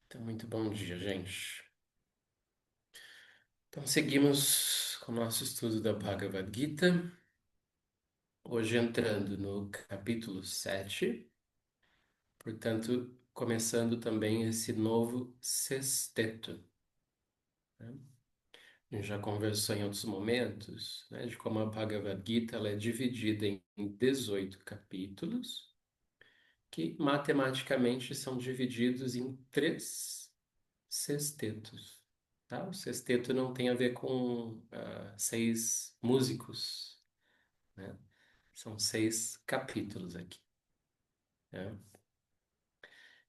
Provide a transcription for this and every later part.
Então, muito bom dia, gente. Então, seguimos com o nosso estudo da Bhagavad Gita, hoje entrando no capítulo 7, portanto, começando também esse novo sexteto, né? A gente já conversou em outros momentos, né, de como a Bhagavad Gita ela é dividida em 18 capítulos, que matematicamente são divididos em três sextetos, tá? O sexteto não tem a ver com seis músicos, né? São seis capítulos aqui, né?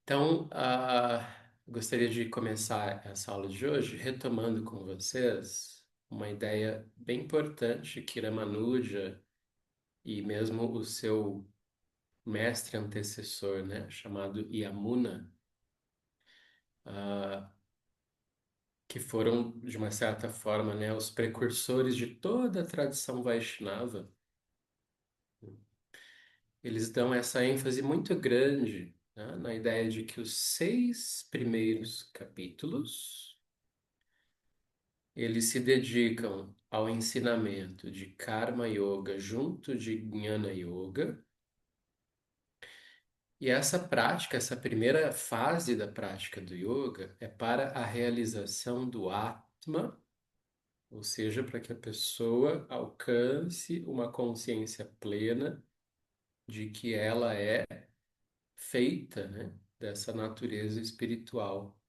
Então, gostaria de começar essa aula de hoje retomando com vocês uma ideia bem importante que Ramanuja e mesmo o seu mestre antecessor, né, chamado Yamuna, ah, que foram, de uma certa forma, né, os precursores de toda a tradição Vaishnava. Eles dão essa ênfase muito grande, né, na ideia de que os seis primeiros capítulos eles se dedicam ao ensinamento de Karma Yoga junto de Jnana Yoga. E essa prática, essa primeira fase da prática do yoga é para a realização do Atma, ou seja, para que a pessoa alcance uma consciência plena de que ela é feita, né, dessa natureza espiritual.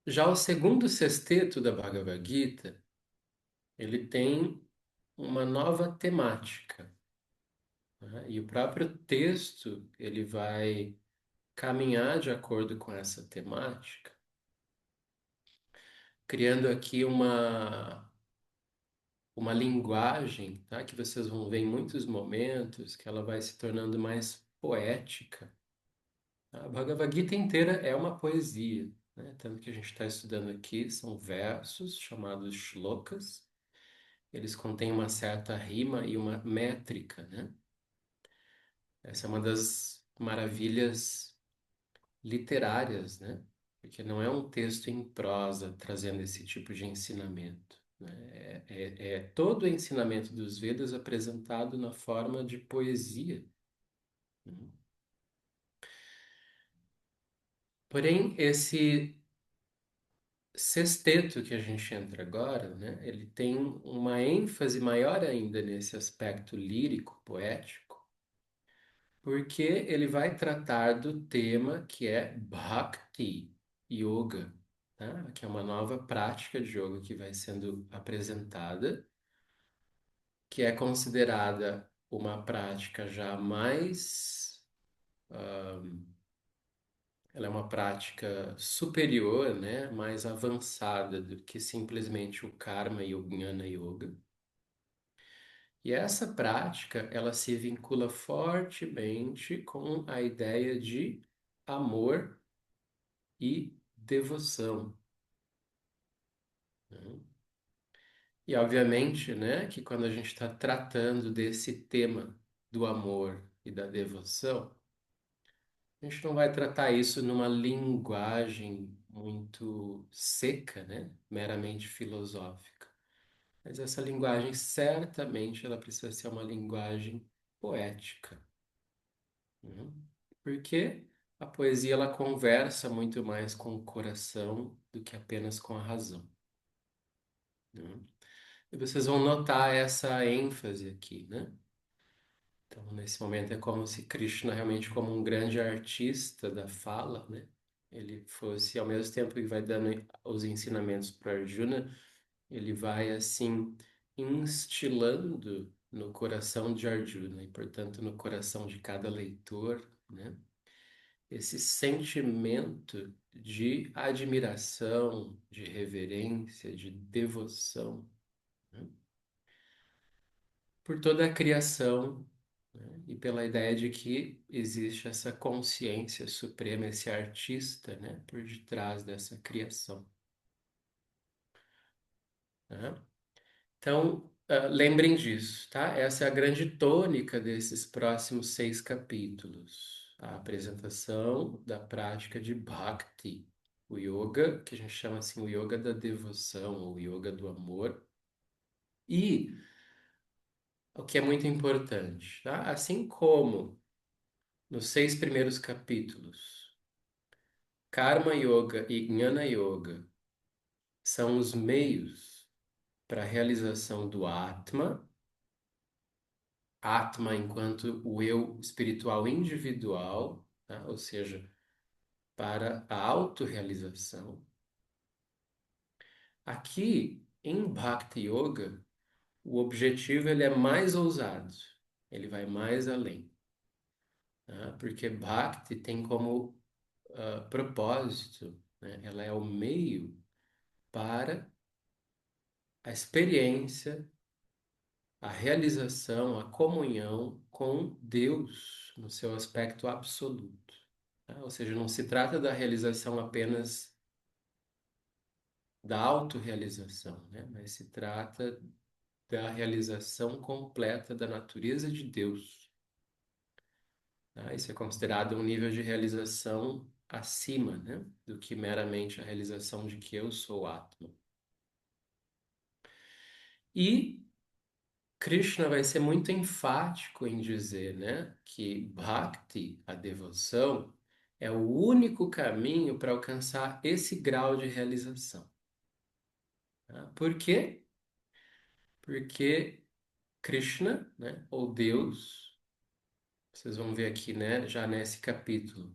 Já o segundo sexteto da Bhagavad Gita, ele tem uma nova temática, né? E o próprio texto, ele vai caminhar de acordo com essa temática, criando aqui uma linguagem, tá? Que vocês vão ver em muitos momentos, que ela vai se tornando mais poética. A Bhagavad Gita inteira é uma poesia, né? Tanto que a gente está estudando aqui são versos chamados shlokas. Eles contêm uma certa rima e uma métrica, né? Essa é uma das maravilhas literárias, né? Porque não é um texto em prosa trazendo esse tipo de ensinamento, né? É todo o ensinamento dos Vedas apresentado na forma de poesia, né? Porém, esse sexteto que a gente entra agora, né? Ele tem uma ênfase maior ainda nesse aspecto lírico, poético, porque ele vai tratar do tema que é Bhakti Yoga, tá? Que é uma nova prática de yoga que vai sendo apresentada, que é considerada uma prática já mais, ela é uma prática superior, né? Mais avançada do que simplesmente o Karma e o Jnana Yoga. E essa prática, ela se vincula fortemente com a ideia de amor e devoção, né? E obviamente, né, que quando a gente está tratando desse tema do amor e da devoção, a gente não vai tratar isso numa linguagem muito seca, né, meramente filosófica. Mas essa linguagem certamente ela precisa ser uma linguagem poética, né? Porque a poesia ela conversa muito mais com o coração do que apenas com a razão, né? E vocês vão notar essa ênfase aqui, né? Então, nesse momento é como se Krishna realmente como um grande artista da fala, né? Ele fosse, ao mesmo tempo que vai dando os ensinamentos para Arjuna, ele vai, assim, instilando no coração de Arjuna e, portanto, no coração de cada leitor, né? Esse sentimento de admiração, de reverência, de devoção, né? Por toda a criação, né? E pela ideia de que existe essa consciência suprema, esse artista, né? Por detrás dessa criação, né? Então, lembrem disso, tá? Essa é a grande tônica desses próximos seis capítulos. a apresentação da prática de Bhakti, o yoga, que a gente chama assim o yoga da devoção, ou yoga do amor. E o que é muito importante, tá? Assim como nos 6 primeiros capítulos, Karma Yoga e Jnana Yoga são os meios para a realização do Atma, Atma enquanto o eu espiritual individual, tá? Ou seja, para a autorrealização. Aqui, em Bhakti Yoga, o objetivo ele é mais ousado, ele vai mais além, tá? Porque Bhakti tem como propósito, né? Ela é o meio para a experiência, a realização, a comunhão com Deus no seu aspecto absoluto, tá? Ou seja, não se trata da realização apenas da autorrealização, né? Mas se trata da realização completa da natureza de Deus, tá? Isso é considerado um nível de realização acima, né? Do que meramente a realização de que eu sou Atma. E Krishna vai ser muito enfático em dizer, né, que Bhakti, a devoção, é o único caminho para alcançar esse grau de realização, tá? Por quê? Porque Krishna, né, ou Deus, vocês vão ver aqui, né, já nesse capítulo,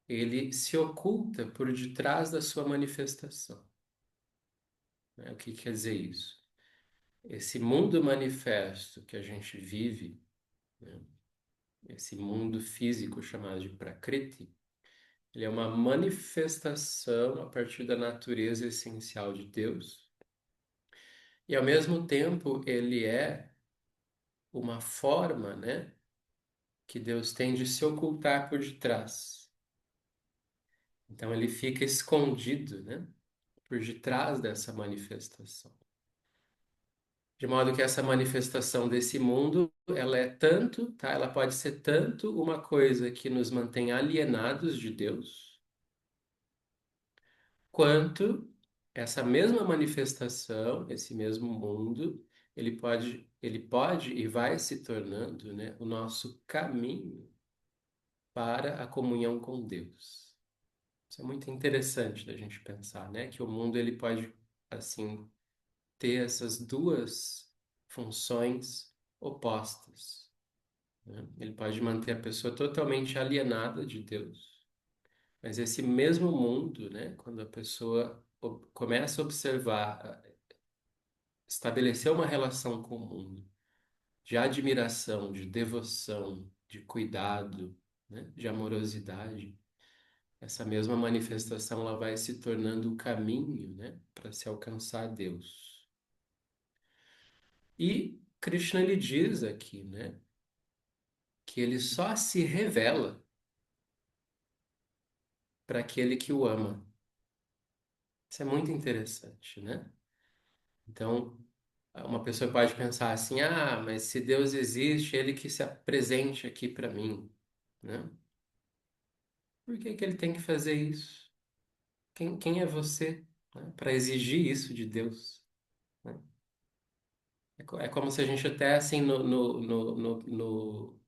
ele se oculta por detrás da sua manifestação, né? O que quer dizer isso? Esse mundo manifesto que a gente vive, né, esse mundo físico chamado de Prakriti, ele é uma manifestação a partir da natureza essencial de Deus, e ao mesmo tempo ele é uma forma, né, que Deus tem de se ocultar por detrás. Então ele fica escondido, né, por detrás dessa manifestação. De modo que essa manifestação desse mundo, ela é tanto, tá? Ela pode ser tanto uma coisa que nos mantém alienados de Deus, quanto essa mesma manifestação, esse mesmo mundo, ele pode e vai se tornando, né, o nosso caminho para a comunhão com Deus. Isso é muito interessante da gente pensar, né, que o mundo ele pode assim ter essas duas funções opostas, né? Ele pode manter a pessoa totalmente alienada de Deus, mas esse mesmo mundo, né, quando a pessoa começa a observar, estabelecer uma relação com o mundo, de admiração, de devoção, de cuidado, né, de amorosidade, essa mesma manifestação ela vai se tornando o caminho, né, para se alcançar Deus. E Krishna ele diz aqui, né, que ele só se revela para aquele que o ama. Isso é muito interessante, né? Então, uma pessoa pode pensar assim: ah, mas se Deus existe, ele que se apresente aqui para mim, né? Por que que ele tem que fazer isso? Quem é você, né, para exigir isso de Deus, né? É como se a gente até assim no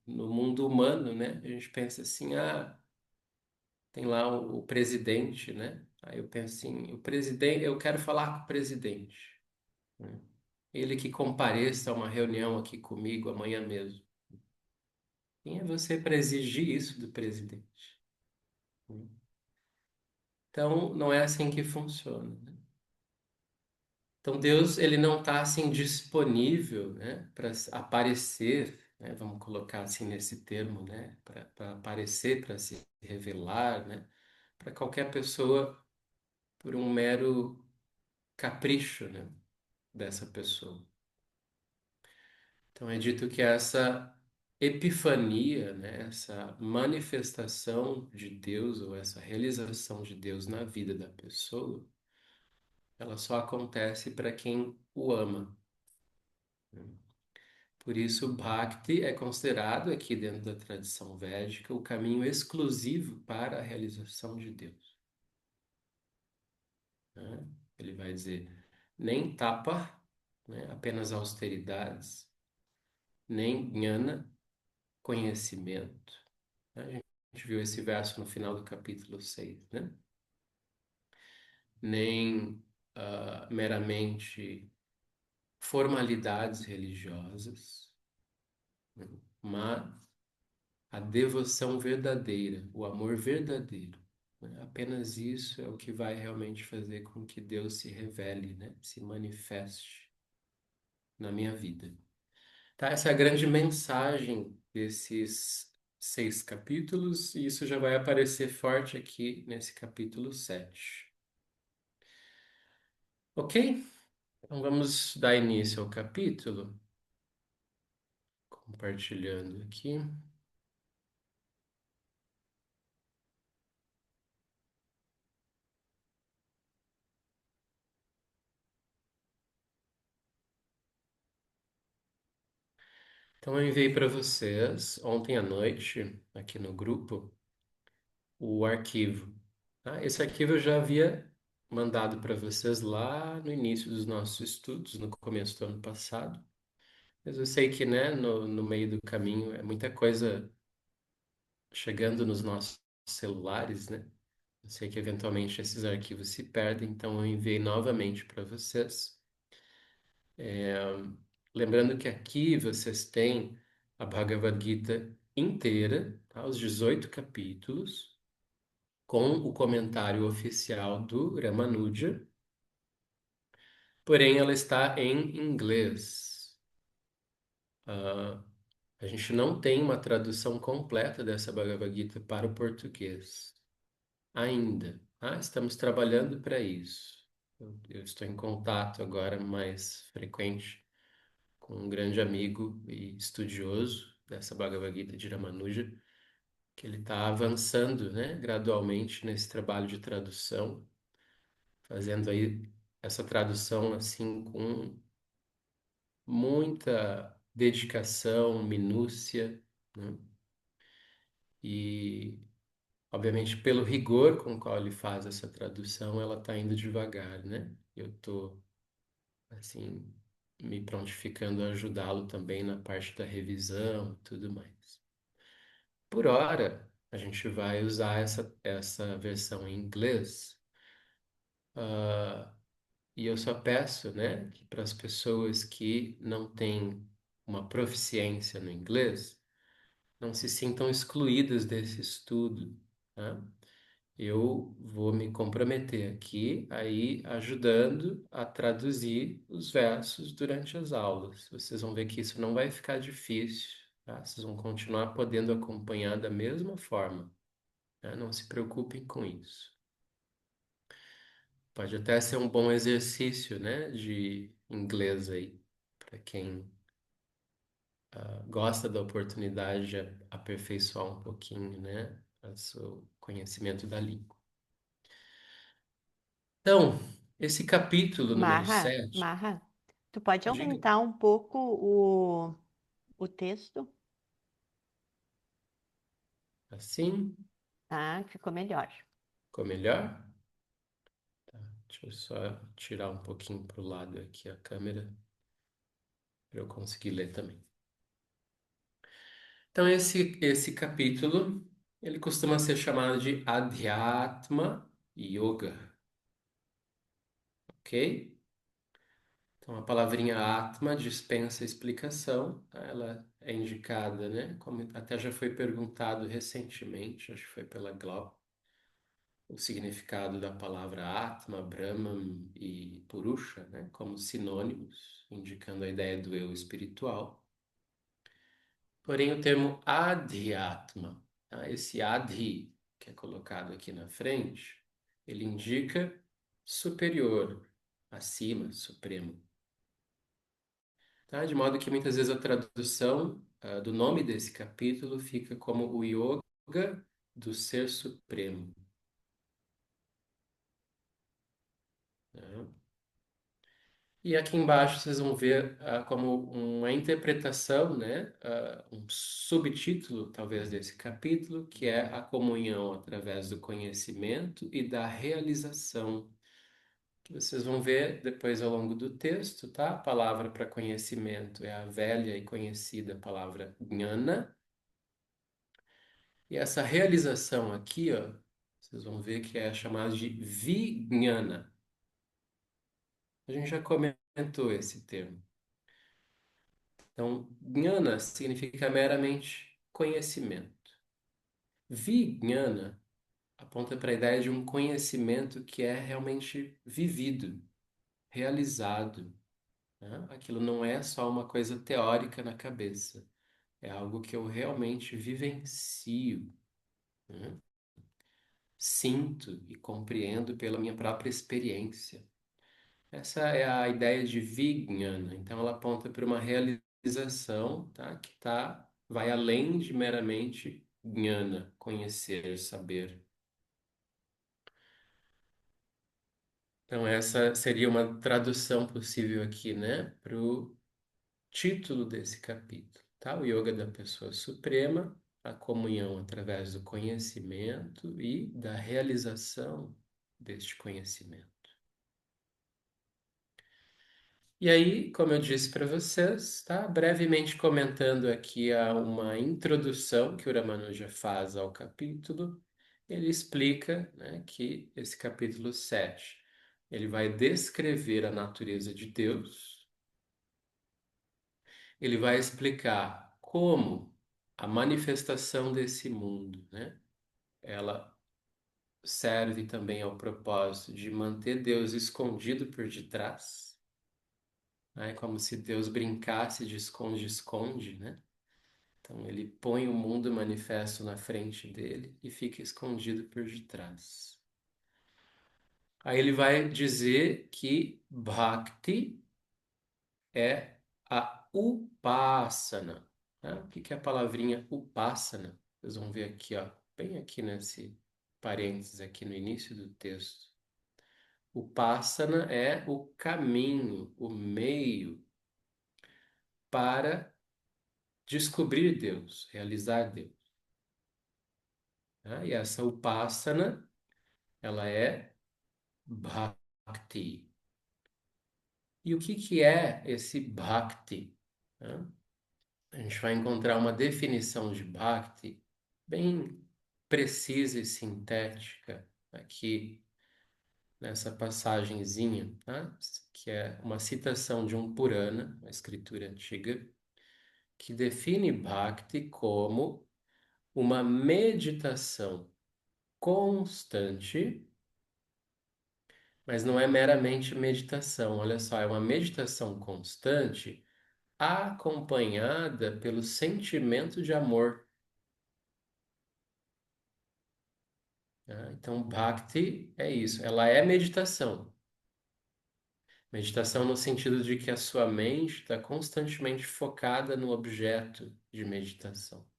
mundo humano, né? A gente pensa assim: ah, tem lá o presidente, né? Aí eu penso assim: o presidente, eu quero falar com o presidente, né? Ele que compareça a uma reunião aqui comigo amanhã mesmo. Quem é você para exigir isso do presidente, né? Então, não é assim que funciona, né? Então, Deus, ele não está assim disponível, né, para aparecer, né, vamos colocar assim nesse termo, né, para aparecer, para se revelar, né, para qualquer pessoa por um mero capricho, né, dessa pessoa. Então, é dito que essa epifania, né, essa manifestação de Deus ou essa realização de Deus na vida da pessoa, ela só acontece para quem o ama, né? Por isso, o Bhakti é considerado aqui dentro da tradição védica o caminho exclusivo para a realização de Deus, né? Ele vai dizer, nem tapa, né, apenas austeridades, nem jnana, conhecimento. A gente viu esse verso no final do capítulo 6, né? Nem meramente formalidades religiosas, né? Mas a devoção verdadeira, o amor verdadeiro, né? Apenas isso é o que vai realmente fazer com que Deus se revele, né? Se manifeste na minha vida. Tá? Essa é a grande mensagem desses 6 capítulos, e isso já vai aparecer forte aqui nesse capítulo 7. Ok? Então vamos dar início ao capítulo, compartilhando aqui. Então eu enviei para vocês ontem à noite, aqui no grupo, o arquivo. Tá? Esse arquivo eu já havia mandado para vocês lá no início dos nossos estudos, no começo do ano passado. Mas eu sei que, né, no meio do caminho é muita coisa chegando nos nossos celulares, né? Eu sei que eventualmente esses arquivos se perdem, então eu enviei novamente para vocês. Lembrando que aqui vocês têm a Bhagavad Gita inteira, tá? Os 18 capítulos, com o comentário oficial do Ramanuja, porém ela está em inglês. Ah, a gente não tem uma tradução completa dessa Bhagavad Gita para o português ainda, tá? Estamos trabalhando para isso. Eu estou em contato agora mais frequente com um grande amigo e estudioso dessa Bhagavad Gita de Ramanuja, que ele está avançando, né, gradualmente nesse trabalho de tradução, fazendo aí essa tradução assim com muita dedicação, minúcia, né? E obviamente pelo rigor com o qual ele faz essa tradução, ela está indo devagar, né? Eu estou assim me prontificando a ajudá-lo também na parte da revisão e tudo mais. Por hora, a gente vai usar essa versão em inglês, ah, e eu só peço, né, que para as pessoas que não têm uma proficiência no inglês, não se sintam excluídas desse estudo, tá? Eu vou me comprometer aqui aí ajudando a traduzir os versos durante as aulas. Vocês vão ver que isso não vai ficar difícil, tá? Vocês vão continuar podendo acompanhar da mesma forma, né? Não se preocupem com isso. Pode até ser um bom exercício, né, de inglês aí, para quem gosta da oportunidade de aperfeiçoar um pouquinho, né, o seu conhecimento da língua. Então, esse capítulo número Marra, 7, Marra, tu pode diga, aumentar um pouco o texto, assim, tá? Ficou melhor. ficou melhor? Tá, deixa eu só tirar um pouquinho para o lado aqui a câmera, para eu conseguir ler também. Então, esse capítulo, ele costuma ser chamado de Adhyatma Yoga, ok? Então, a palavrinha Atma dispensa explicação, tá? Ela é indicada, né? Como até já foi perguntado recentemente, acho que foi pela Glau, o significado da palavra Atma, Brahman e Purusha, né? Como sinônimos, indicando a ideia do eu espiritual. Porém, o termo Adhyatma, tá? Esse Adhi, que é colocado aqui na frente, ele indica superior, acima, supremo. Tá? De modo que muitas vezes a tradução do nome desse capítulo fica como o Yoga do Ser Supremo. Né? E aqui embaixo vocês vão ver como uma interpretação, né, um subtítulo, talvez, desse capítulo, que é a comunhão através do conhecimento e da realização. Que vocês vão ver depois ao longo do texto, tá? A palavra para conhecimento é a velha e conhecida palavra gnana. E essa realização aqui, ó, vocês vão ver que é chamada de vijnana. A gente já comentou esse termo. Então, gnana significa meramente conhecimento. Vijnana aponta para a ideia de um conhecimento que é realmente vivido, realizado, né? Aquilo não é só uma coisa teórica na cabeça, é algo que eu realmente vivencio, né? Sinto e compreendo pela minha própria experiência. Essa é a ideia de Vijnana. Então, ela aponta para uma realização, tá? Que vai além de meramente Jnana, conhecer, saber. Então, essa seria uma tradução possível aqui, né? Para o título desse capítulo, tá? O Yoga da Pessoa Suprema, a comunhão através do conhecimento e da realização deste conhecimento. E aí, como eu disse para vocês, tá? Brevemente comentando aqui uma introdução que o Ramanuja faz ao capítulo, ele explica, né, que esse capítulo 7 ele vai descrever a natureza de Deus, ele vai explicar como a manifestação desse mundo, né, ela serve também ao propósito de manter Deus escondido por detrás, né, como se Deus brincasse de esconde-esconde, né? Então ele põe o mundo manifesto na frente dele e fica escondido por detrás. Aí ele vai dizer que Bhakti é a Upasana, né? O que é a palavrinha Upasana? Vocês vão ver aqui, ó, bem aqui nesse parênteses aqui no início do texto. Upasana é o caminho, o meio para descobrir Deus, realizar Deus, né? E essa Upasana, ela é Bhakti. E o que que é esse Bhakti, né? A gente vai encontrar uma definição de Bhakti bem precisa e sintética aqui nessa passagenzinha, tá? Que é uma citação de um Purana, uma escritura antiga, que define Bhakti como uma meditação constante, mas não é meramente meditação. Olha só, é uma meditação constante acompanhada pelo sentimento de amor, né? Então, Bhakti é isso, ela é meditação. Meditação no sentido de que a sua mente está constantemente focada no objeto de meditação.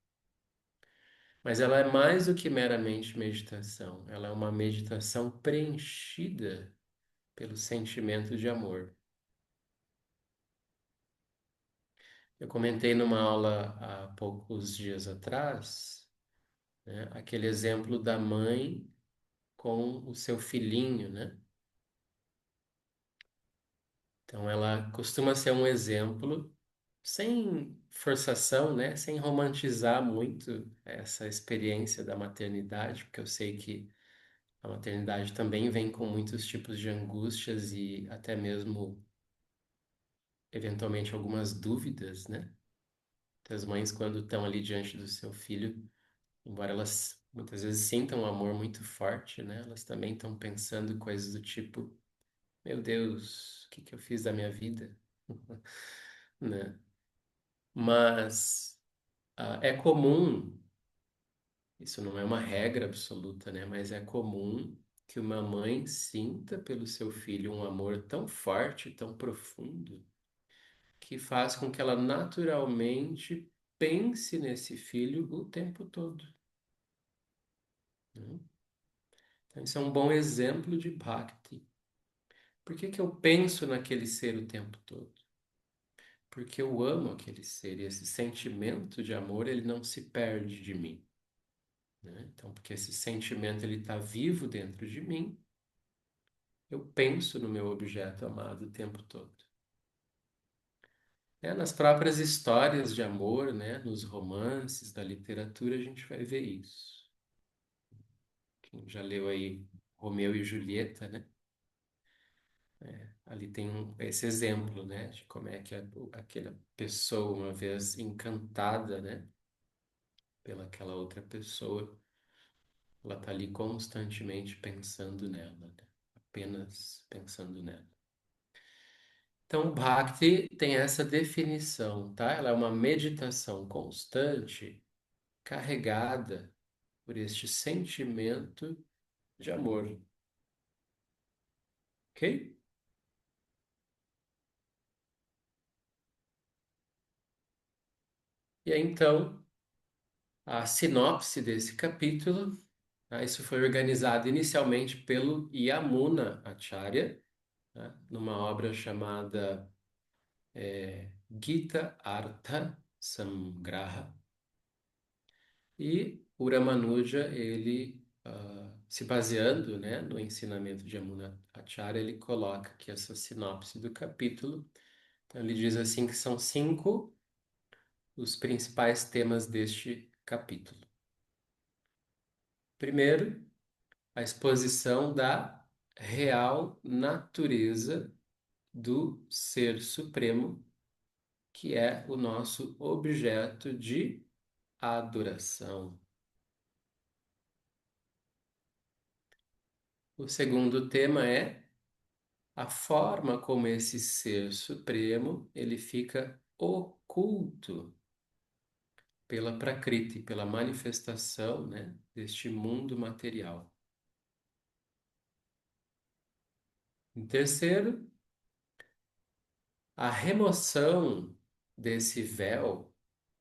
Mas ela é mais do que meramente meditação, ela é uma meditação preenchida pelo sentimento de amor. Eu comentei numa aula há poucos dias atrás, né, aquele exemplo da mãe com o seu filhinho, né? Então ela costuma ser um exemplo sem forçação, né? Sem romantizar muito essa experiência da maternidade, porque eu sei que a maternidade também vem com muitos tipos de angústias e até mesmo eventualmente algumas dúvidas, né? Então, as mães quando estão ali diante do seu filho, embora elas muitas vezes sintam um amor muito forte, né? Elas também estão pensando coisas do tipo, meu Deus, o que que eu fiz da minha vida? Né? Mas é comum, isso não é uma regra absoluta, né? Mas é comum que uma mãe sinta pelo seu filho um amor tão forte, tão profundo, que faz com que ela naturalmente pense nesse filho o tempo todo, né? Então, isso é um bom exemplo de Bhakti. Por que que eu penso naquele ser o tempo todo? Porque eu amo aquele ser e esse sentimento de amor, ele não se perde de mim, né? Então, porque esse sentimento ele está vivo dentro de mim, eu penso no meu objeto amado o tempo todo. Nas próprias histórias de amor, né, nos romances da literatura, a gente vai ver isso. Quem já leu aí Romeu e Julieta, né? Ali tem esse exemplo, né, de como é que aquela pessoa, uma vez encantada, né, pelaquela outra pessoa, ela tá ali constantemente pensando nela, né? Apenas pensando nela. Então, Bhakti tem essa definição, tá? Ela é uma meditação constante, carregada por este sentimento de amor, ok? E aí, então, a sinopse desse capítulo, tá? Isso foi organizado inicialmente pelo Yamuna Acharya, tá? Numa obra chamada Gita Artha Samgraha. E o Ramanuja, ele, se baseando, né, no ensinamento de Yamuna Acharya, ele coloca aqui essa sinopse do capítulo. Então, ele diz assim que são cinco os principais temas deste capítulo. Primeiro, a exposição da real natureza do Ser Supremo, que é o nosso objeto de adoração. O segundo tema é a forma como esse Ser Supremo ele fica oculto pela Prakriti, pela manifestação, né, deste mundo material. Em terceiro, a remoção desse véu,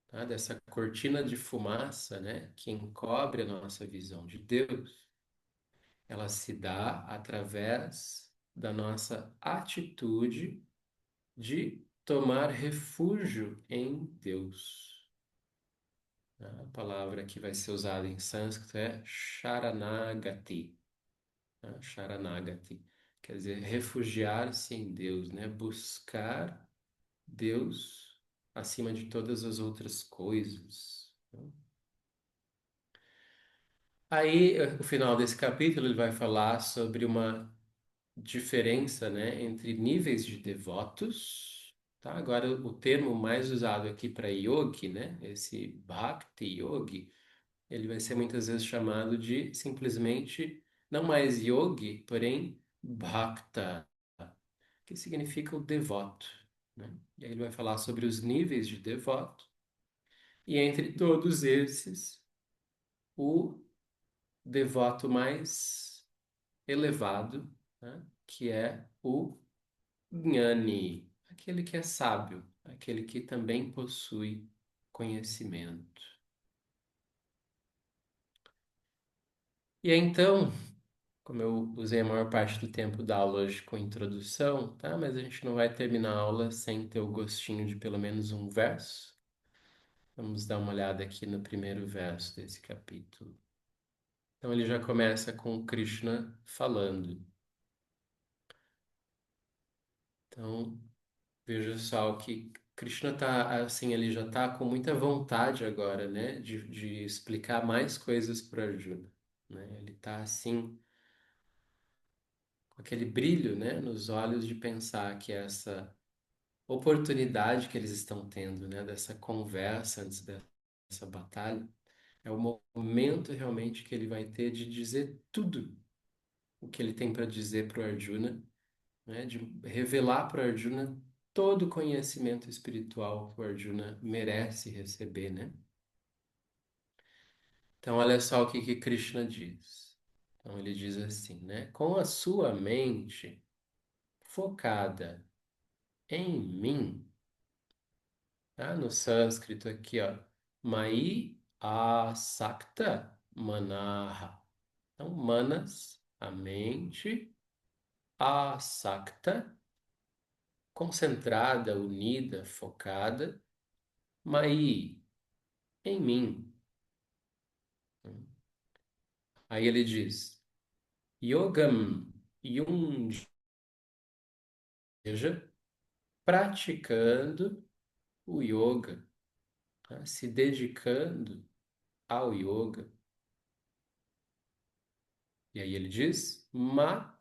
tá? Dessa cortina de fumaça, né, que encobre a nossa visão de Deus, ela se dá através da nossa atitude de tomar refúgio em Deus. Tá? A palavra que vai ser usada em sânscrito é Sharanagati. Tá? Sharanagati quer dizer refugiar-se em Deus, né? Buscar Deus acima de todas as outras coisas. Aí, o final desse capítulo, ele vai falar sobre uma diferença, né, entre níveis de devotos, tá? Agora, o termo mais usado aqui para yogi, né, esse Bhakti Yogi, ele vai ser muitas vezes chamado de simplesmente, não mais yogi, porém Bhakta, que significa o devoto, né? E aí ele vai falar sobre os níveis de devoto, e entre todos esses, o devoto mais elevado, né? Que é o Gnani, aquele que é sábio, aquele que também possui conhecimento. E aí, então, como eu usei a maior parte do tempo da aula hoje com introdução, tá? Mas a gente não vai terminar a aula sem ter o gostinho de pelo menos um verso. Vamos dar uma olhada aqui no primeiro verso desse capítulo. Então ele já começa com Krishna falando. Então, veja só que Krishna tá assim, ele já tá com muita vontade agora, né, de explicar mais coisas para Arjuna, né? Ele tá assim com aquele brilho, né, nos olhos de pensar que essa oportunidade que eles estão tendo, né, dessa conversa antes dessa batalha, é o momento realmente que ele vai ter de dizer tudo o que ele tem para dizer para o Arjuna, né, de revelar para o Arjuna todo o conhecimento espiritual que o Arjuna merece receber, né? Então, olha só o que que Krishna diz. Então, ele diz assim, né? Com a sua mente focada em mim, tá? No sânscrito aqui, ó, Mai Asakta Manaha. Então, manas, a mente, asakta, concentrada, unida, focada, mai, em mim. Aí ele diz, yogam yunja, praticando o yoga, tá? Se dedicando ao yoga. E aí ele diz, mat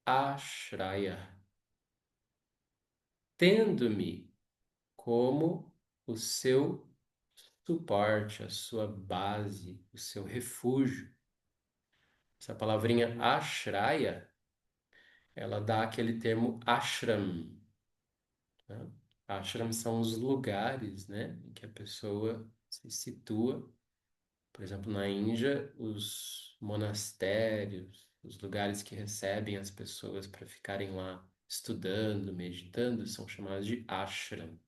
ashraya, tendo-me como o seu suporte, a sua base, o seu refúgio. Essa palavrinha ashraya, ela dá aquele termo ashram, tá? Ashram são os lugares, né, em que a pessoa se situa. Por exemplo, na Índia, os monastérios, os lugares que recebem as pessoas para ficarem lá estudando, meditando, são chamados de ashram.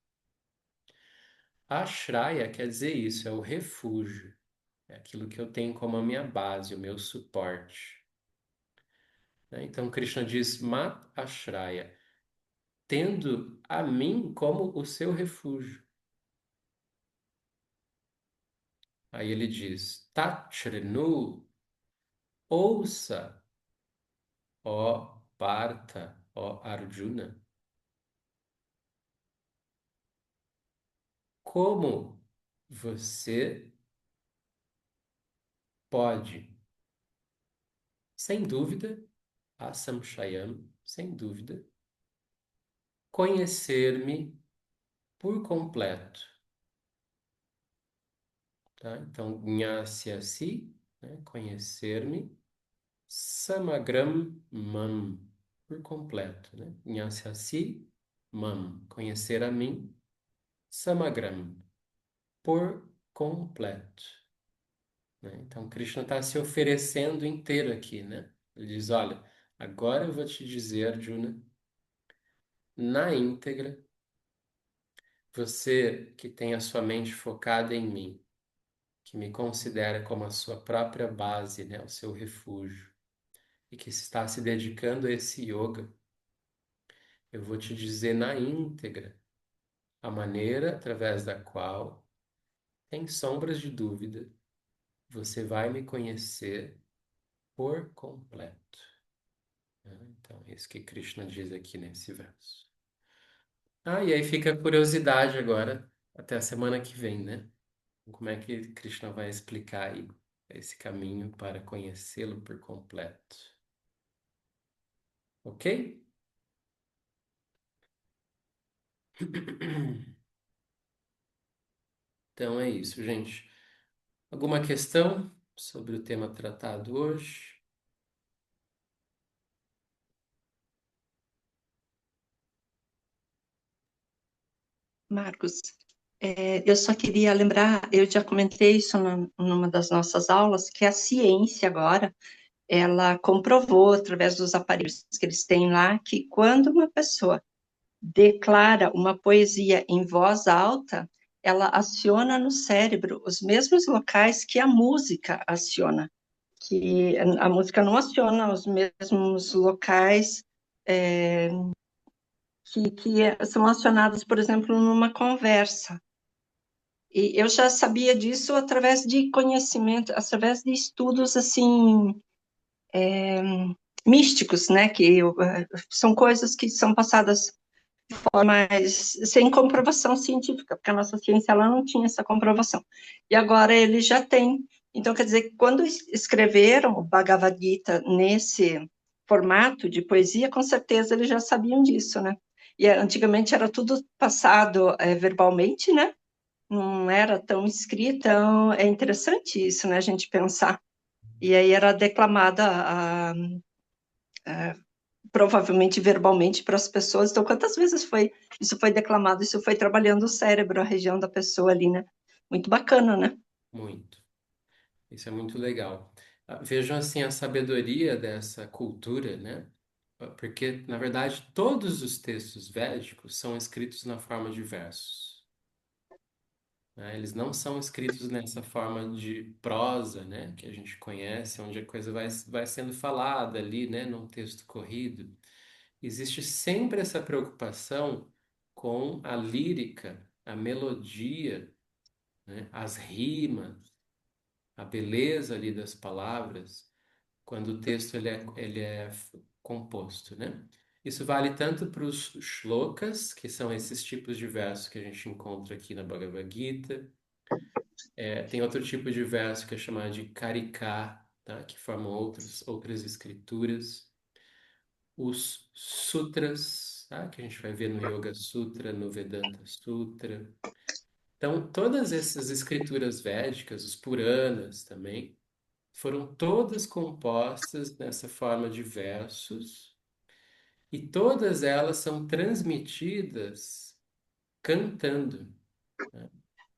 Ashraya quer dizer isso, é o refúgio, é aquilo que eu tenho como a minha base, o meu suporte, né? Então, Krishna diz, Mat Ashraya, tendo a mim como o seu refúgio. Aí ele diz, Tachrinu, ouça, ó Partha, ó Arjuna, como você pode, sem dúvida, Asamshayam, sem dúvida, conhecer-me por completo, tá? Então, Jnāsyasi, né? Conhecer-me, Samagram Mam, por completo, né? Jnāsyasi Mam, conhecer a mim, Samagram, por completo, né? Então, Krishna está se oferecendo inteiro aqui, né? Ele diz, olha, agora eu vou te dizer, Arjuna, na íntegra, você que tem a sua mente focada em mim, que me considera como a sua própria base, né, o seu refúgio, e que está se dedicando a esse yoga, eu vou te dizer na íntegra a maneira através da qual, sem sombras de dúvida, você vai me conhecer por completo, né? Então, é isso que Krishna diz aqui nesse verso. Ah, e aí fica a curiosidade agora, até a semana que vem, né? Como é que Krishna vai explicar aí esse caminho para conhecê-lo por completo? Ok? Então é isso, gente. Alguma questão sobre o tema tratado hoje? Marcos, eu só queria lembrar, eu já comentei isso numa das nossas aulas, que a ciência agora, ela comprovou, através dos aparelhos que eles têm lá, que quando uma pessoa declara uma poesia em voz alta, ela aciona no cérebro os mesmos locais que a música aciona, que a música não aciona os mesmos locais que são acionados, por exemplo, numa conversa. E eu já sabia disso através de conhecimento, através de estudos assim místicos, né? São coisas que são passadas de forma sem comprovação científica, porque a nossa ciência ela não tinha essa comprovação. E agora ele já tem. Então, quer dizer, quando escreveram o Bhagavad Gita nesse formato de poesia, com certeza eles já sabiam disso, né? E antigamente era tudo passado verbalmente, né? Não era tão escrita, então é interessante isso, né, a gente pensar. E aí era declamada, provavelmente verbalmente para as pessoas. Então, quantas vezes isso foi declamado, isso foi trabalhando o cérebro, a região da pessoa ali, né? Muito bacana, né? Muito. Isso é muito legal. Vejam assim a sabedoria dessa cultura, né? Porque, na verdade, todos os textos védicos são escritos na forma de versos, né? Eles não são escritos nessa forma de prosa, né? Que a gente conhece, onde a coisa vai sendo falada ali, né? Num texto corrido. existe sempre essa preocupação com a lírica, a melodia, né? As rimas, a beleza ali das palavras, quando o texto ele é composto, né? Isso vale tanto para os shlokas, que são esses tipos de versos que a gente encontra aqui na Bhagavad Gita. Tem outro tipo de verso que é chamado de karika, tá? Que formam outras escrituras. Os sutras, tá? Que a gente vai ver no Yoga Sutra, no Vedanta Sutra. Então, todas essas escrituras védicas, os Puranas também, foram todas compostas nessa forma de versos, e todas elas são transmitidas cantando, né?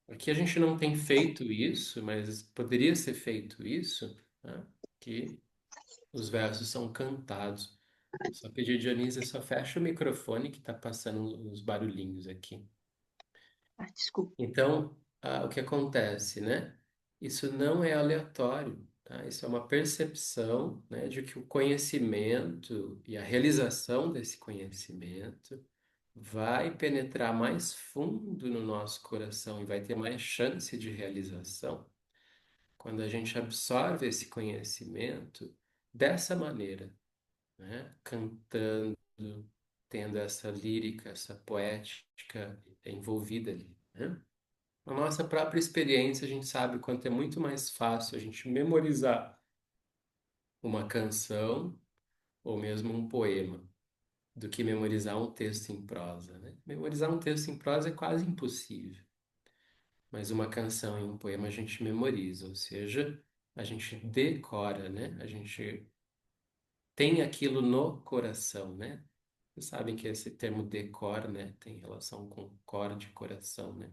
Aqui a gente não tem feito isso, mas poderia ser feito isso, né? Que os versos são cantados. Só pedir, Dionísio, só fecha o microfone que está passando uns barulhinhos aqui. Ah, desculpa. Então, o que acontece, né? Isso não é aleatório, tá? Isso é uma percepção, né, de que o conhecimento e a realização desse conhecimento vai penetrar mais fundo no nosso coração e vai ter mais chance de realização quando a gente absorve esse conhecimento dessa maneira, né? Cantando, tendo essa lírica, essa poética envolvida ali, né? Na nossa própria experiência, a gente sabe o quanto é muito mais fácil a gente memorizar uma canção ou mesmo um poema do que memorizar um texto em prosa, né? Memorizar um texto em prosa é quase impossível, mas uma canção e um poema a gente memoriza, ou seja, a gente decora, né? A gente tem aquilo no coração, né? Vocês sabem que esse termo decor, né, tem relação com cor de coração, né?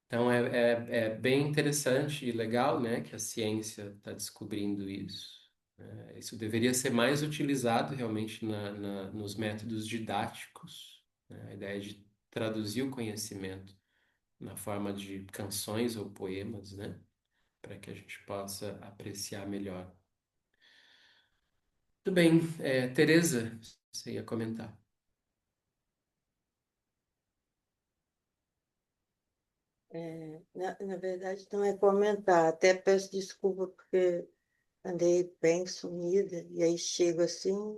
Então é bem interessante e legal, né, que a ciência está descobrindo isso. Isso deveria ser mais utilizado realmente nos métodos didáticos, né? A ideia de traduzir o conhecimento na forma de canções ou poemas, né, para que a gente possa apreciar melhor. Tudo bem, Teresa, você ia comentar. Na verdade, não é comentar. Até peço desculpa porque andei bem sumida e aí chego assim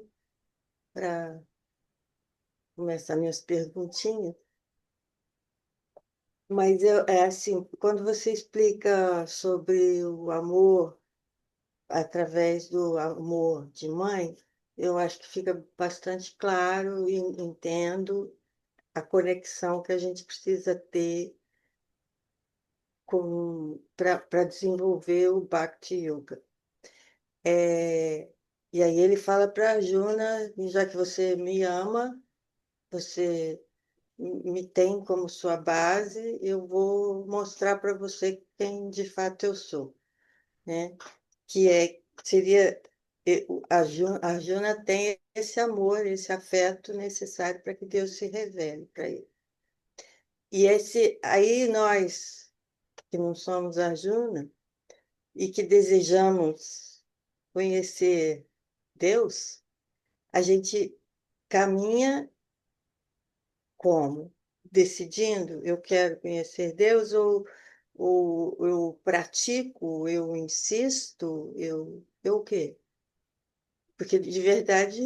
para começar minhas perguntinhas. Mas é assim, quando você explica sobre o amor através do amor de mãe, eu acho que fica bastante claro e entendo a conexão que a gente precisa ter para desenvolver o Bhakti Yoga. É, e aí ele fala para a Juna, já que você me ama, você me tem como sua base, eu vou mostrar para você quem de fato eu sou, né? Que seria a Juna tem esse amor, esse afeto necessário para que Deus se revele para ele. E esse aí nós que não somos a Juna e que desejamos conhecer Deus, a gente caminha como? Decidindo, eu quero conhecer Deus ou eu pratico, eu insisto, eu o quê? Porque de verdade,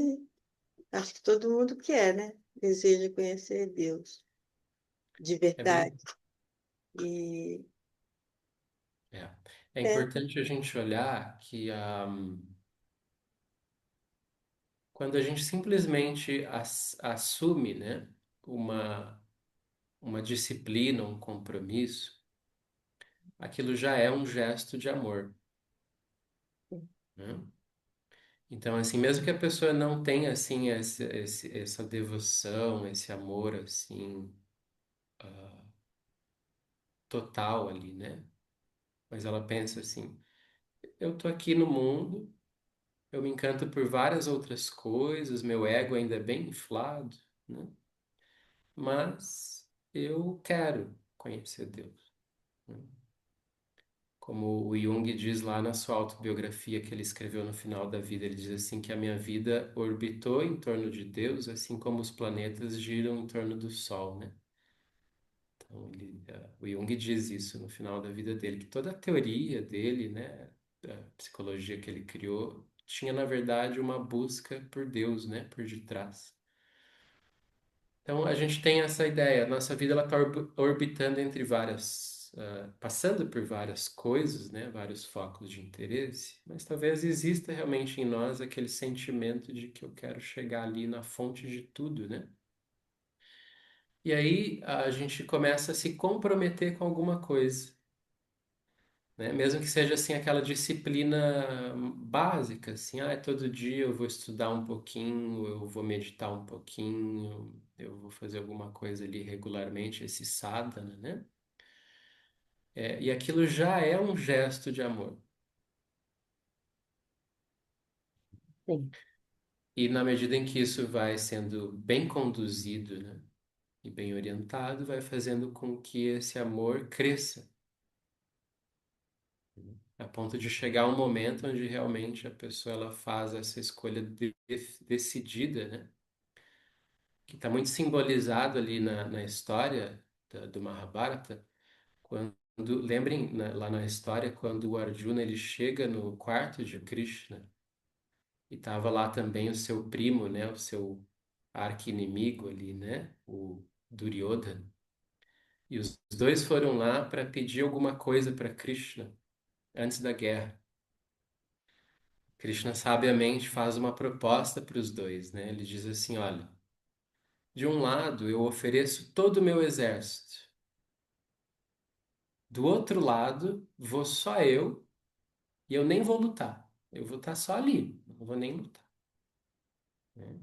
acho que todo mundo quer, né? Deseja conhecer Deus de É bem, verdade. E é, é é, importante a gente olhar que quando a gente simplesmente assume, né, uma, uma disciplina, um compromisso, aquilo já é um gesto de amor, né? Então, assim, mesmo que a pessoa não tenha, assim, essa devoção, esse amor, assim, total ali, né? Mas ela pensa assim, eu tô aqui no mundo, eu me encanto por várias outras coisas, meu ego ainda é bem inflado, né? Mas eu quero conhecer Deus, né? Como o Jung diz lá na sua autobiografia que ele escreveu no final da vida, ele diz assim que a minha vida orbitou em torno de Deus, assim como os planetas giram em torno do Sol, né? Então, o Jung diz isso no final da vida dele, que toda a teoria dele, né, a psicologia que ele criou, tinha, na verdade, uma busca por Deus, né, por detrás. Então, a gente tem essa ideia, a nossa vida ela está orbitando entre várias, passando por várias coisas, né, vários focos de interesse, mas talvez exista realmente em nós aquele sentimento de que eu quero chegar ali na fonte de tudo, né? E aí a gente começa a se comprometer com alguma coisa, né? Mesmo que seja assim aquela disciplina básica, assim, todo dia eu vou estudar um pouquinho, eu vou meditar um pouquinho, eu vou fazer alguma coisa ali regularmente, esse sadhana, né? E aquilo já é um gesto de amor. Sim. E na medida em que isso vai sendo bem conduzido, né, e bem orientado, vai fazendo com que esse amor cresça, a ponto de chegar um momento onde realmente a pessoa ela faz essa escolha decidida, né? Que está muito simbolizado ali na história do Mahabharata, quando, lembrem, lá na história, quando o Arjuna ele chega no quarto de Krishna, e estava lá também o seu primo, né? O seu arqui-inimigo ali, né? O Duryodhana. E os dois foram lá para pedir alguma coisa para Krishna antes da guerra. Krishna sabiamente faz uma proposta para os dois, né? Ele diz assim: olha, de um lado eu ofereço todo o meu exército, do outro lado vou só eu e eu nem vou lutar. Eu vou estar só ali, não vou nem lutar, né?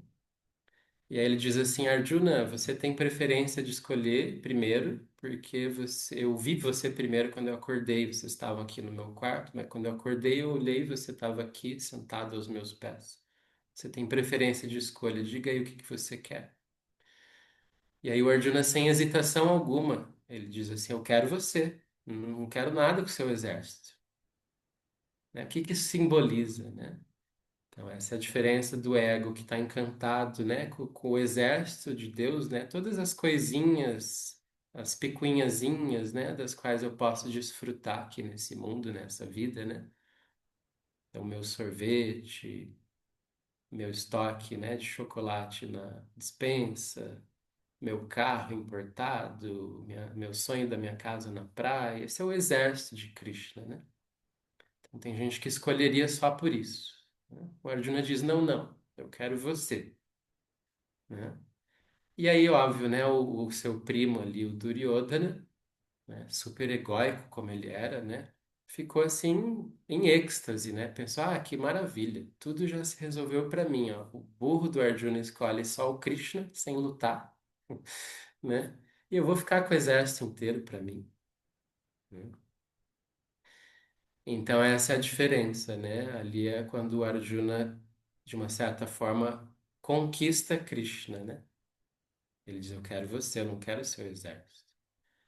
E aí ele diz assim: Arjuna, você tem preferência de escolher primeiro, porque eu vi você primeiro quando eu acordei, você estava aqui no meu quarto, mas quando eu acordei eu olhei e você estava aqui sentado aos meus pés. Você tem preferência de escolha, diga aí o que que você quer. E aí o Arjuna, sem hesitação alguma, ele diz assim: eu quero você, não quero nada com o seu exército. Né? O que que isso simboliza, né? Então, essa é a diferença do ego que está encantado, né, com o exército de Deus, né, todas as coisinhas, as picuinhazinhas, né, das quais eu posso desfrutar aqui nesse mundo, nessa vida, né. Então, meu sorvete, meu estoque, né, de chocolate na despensa, meu carro importado, meu sonho da minha casa na praia, esse é o exército de Krishna, né. Então, tem gente que escolheria só por isso, né? O Arjuna diz, não, não, eu quero você, né? E aí, óbvio, né, o seu primo ali, o Duryodhana, né, super egóico como ele era, né, ficou assim em êxtase, né, pensou, que maravilha, tudo já se resolveu para mim, ó. O burro do Arjuna escolhe só o Krishna sem lutar, né, e eu vou ficar com o exército inteiro para mim, né? Então essa é a diferença, né, ali é quando o Arjuna, de uma certa forma, conquista Krishna, né, ele diz, eu quero você, eu não quero o seu exército.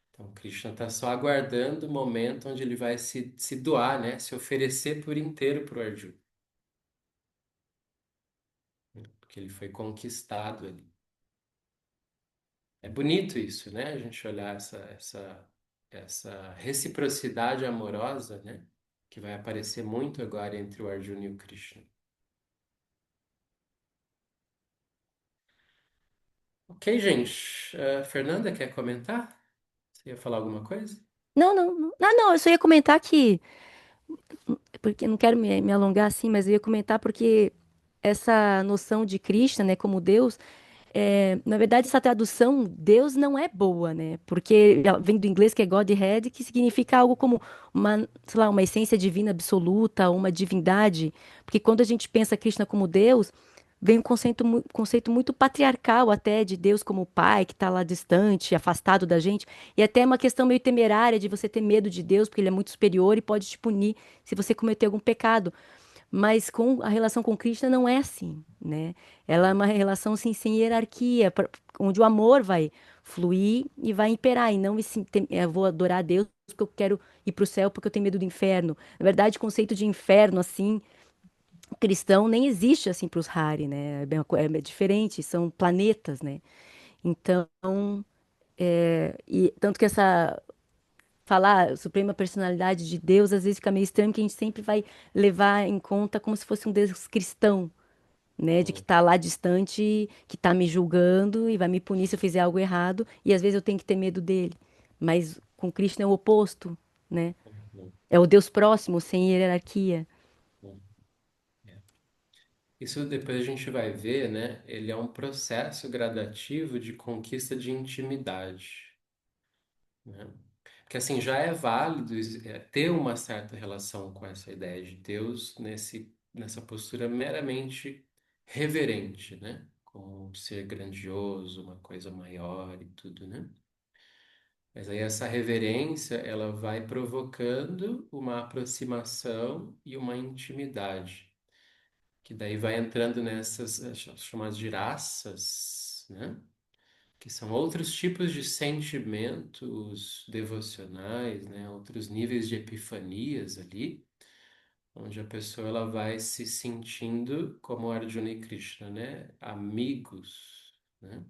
Então, Krishna está só aguardando o momento onde ele vai se doar, né? Se oferecer por inteiro para o Arjuna. Porque ele foi conquistado ali. É bonito isso, né? A gente olhar essa reciprocidade amorosa, né? Que vai aparecer muito agora entre o Arjuna e o Krishna. Ok, gente. Fernanda, quer comentar? Você ia falar alguma coisa? Não, não, não. Ah, não, eu só ia comentar que, porque não quero me alongar assim, mas eu ia comentar porque essa noção de Krishna, né, como Deus, na verdade, essa tradução Deus não é boa, né? Porque ela vem do inglês que é Godhead, que significa algo como uma, sei lá, uma essência divina absoluta, uma divindade. Porque quando a gente pensa Krishna como Deus, vem um conceito muito patriarcal até de Deus como pai, que está lá distante, afastado da gente. E até uma questão meio temerária de você ter medo de Deus, porque ele é muito superior e pode te punir se você cometer algum pecado. Mas com a relação com Krishna não é assim, né? Ela é uma relação assim, sem hierarquia, onde o amor vai fluir e vai imperar, e não eu vou adorar a Deus porque eu quero ir para o céu porque eu tenho medo do inferno. Na verdade, o conceito de inferno, assim, cristão, nem existe, assim, para os Hari, né? É diferente, são planetas, né? Então, e tanto que essa falar Suprema Personalidade de Deus, às vezes fica meio estranho, que a gente sempre vai levar em conta como se fosse um Deus cristão, né? De que Hum, tá lá distante, que tá me julgando e vai me punir se eu fizer algo errado, e às vezes eu tenho que ter medo dele. Mas com Krishna é o oposto, né? hum, É o Deus próximo, sem hierarquia. hum. É. Isso depois a gente vai ver, né? Ele é um processo gradativo de conquista de intimidade, né? Porque assim, já é válido ter uma certa relação com essa ideia de Deus nessa postura meramente reverente, né? Como um ser grandioso, uma coisa maior e tudo, né? Mas aí essa reverência, ela vai provocando uma aproximação e uma intimidade, que daí vai entrando nessas chamadas de raças, né? Que são outros tipos de sentimentos devocionais, né? Outros níveis de epifanias ali, onde a pessoa ela vai se sentindo como Arjuna e Krishna, né? Amigos, né?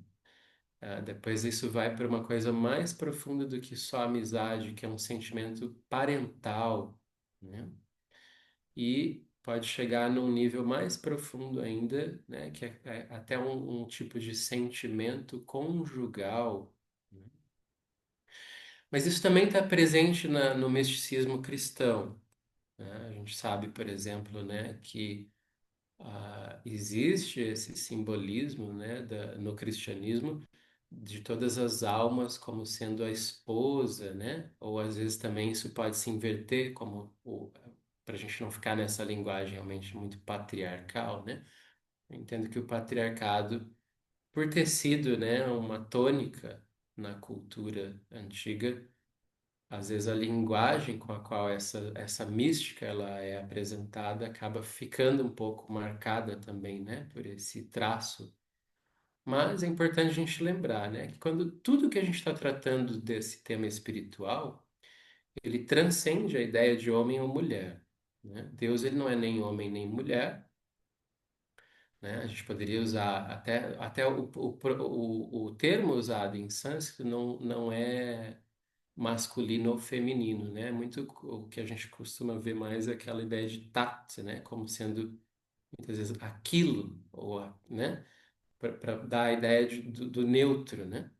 Depois isso vai para uma coisa mais profunda do que só amizade, que é um sentimento parental, né? E pode chegar num nível mais profundo ainda, né? Que é até um tipo de sentimento conjugal, né? Mas isso também está presente no misticismo cristão, né? A gente sabe, por exemplo, né, que existe esse simbolismo, né, no cristianismo de todas as almas como sendo a esposa, né? Ou às vezes também isso pode se inverter como para a gente não ficar nessa linguagem realmente muito patriarcal, né? Eu entendo que o patriarcado, por ter sido, né, uma tônica na cultura antiga, às vezes a linguagem com a qual essa mística ela é apresentada acaba ficando um pouco marcada também, né, por esse traço. Mas é importante a gente lembrar, né, que quando tudo que a gente está tratando desse tema espiritual, ele transcende a ideia de homem ou mulher, né? Deus ele não é nem homem nem mulher, né? A gente poderia usar até o termo usado em sânscrito não é masculino ou feminino, né? Muito o que a gente costuma ver mais é aquela ideia de tat, né? Como sendo muitas vezes aquilo, né? Para dar a ideia do neutro, né?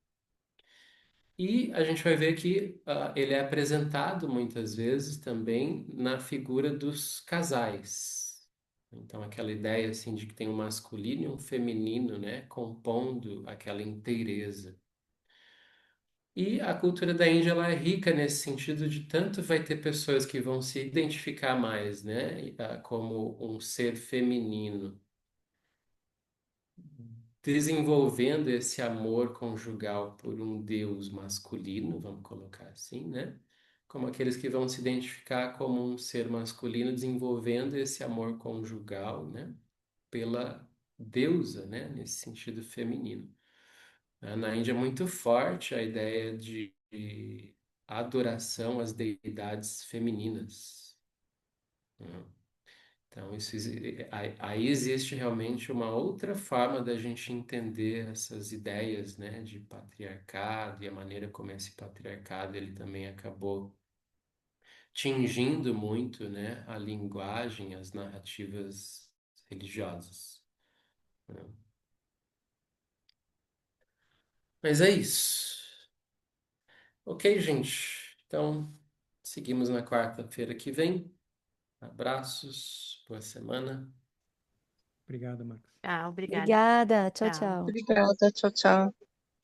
E a gente vai ver que ele é apresentado muitas vezes também na figura dos casais. Então, aquela ideia assim de que tem um masculino e um feminino, né? Compondo aquela inteireza. E a cultura da Índia ela é rica nesse sentido de tanto vai ter pessoas que vão se identificar mais, né, como um ser feminino, desenvolvendo esse amor conjugal por um Deus masculino, vamos colocar assim, né? Como aqueles que vão se identificar como um ser masculino, desenvolvendo esse amor conjugal, né, pela deusa, né, nesse sentido feminino. Na Índia é muito forte a ideia de adoração às deidades femininas, né? Então, aí existe realmente uma outra forma da gente entender essas ideias, né, de patriarcado e a maneira como esse patriarcado ele também acabou tingindo muito, né, a linguagem, as narrativas religiosas, né? Mas é isso. Ok, gente. Então, seguimos na quarta-feira que vem. Abraços, boa semana. Obrigado, Max. Ah, obrigada. Obrigada. Tchau, Tchau. tchau. Obrigada, tchau, tchau.